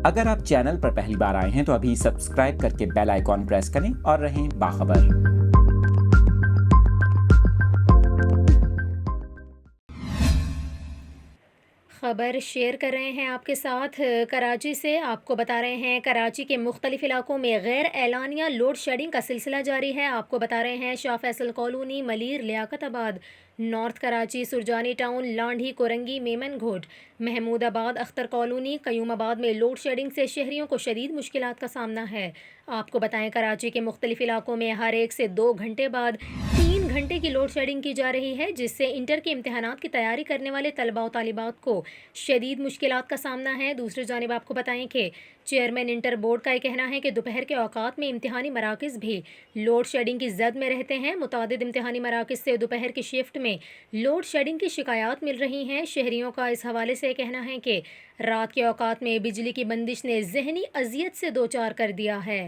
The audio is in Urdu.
اگر آپ چینل پر پہلی بار آئے ہیں تو ابھی سبسکرائب کر کے بیل آئیکن پریس کریں اور رہیں باخبر۔ خبر شیئر کر رہے ہیں آپ کے ساتھ کراچی سے۔ آپ کو بتا رہے ہیں کراچی کے مختلف علاقوں میں غیر اعلانیہ لوڈ شیڈنگ کا سلسلہ جاری ہے۔ آپ کو بتا رہے ہیں شاہ فیصل کالونی، ملیر، لیاقت آباد، نارتھ کراچی، سرجانی ٹاؤن، لانڈھی، کورنگی، میمن گھوٹ، محمود آباد، اختر کالونی، قیوم آباد میں لوڈ شیڈنگ سے شہریوں کو شدید مشکلات کا سامنا ہے۔ آپ کو بتائیں کراچی کے مختلف علاقوں میں ہر 1 سے 2 گھنٹے بعد 3 گھنٹے کی لوڈ شیڈنگ کی جا رہی ہے، جس سے انٹر کے امتحانات کی تیاری کرنے والے طلباء و طالبات کو شدید مشکلات کا سامنا ہے۔ دوسری جانب آپ کو بتائیں کہ چیئرمین انٹر بورڈ کا یہ کہنا ہے کہ دوپہر کے اوقات میں امتحانی مراکز بھی لوڈ شیڈنگ کی زد میں رہتے ہیں۔ متعدد امتحانی مراکز سے دوپہر کی شفٹ میں لوڈ شیڈنگ کی شکایات مل رہی ہیں۔ شہریوں کا اس حوالے سے کہنا ہے کہ رات کے اوقات میں بجلی کی بندش نے ذہنی اذیت سے دوچار کر دیا ہے۔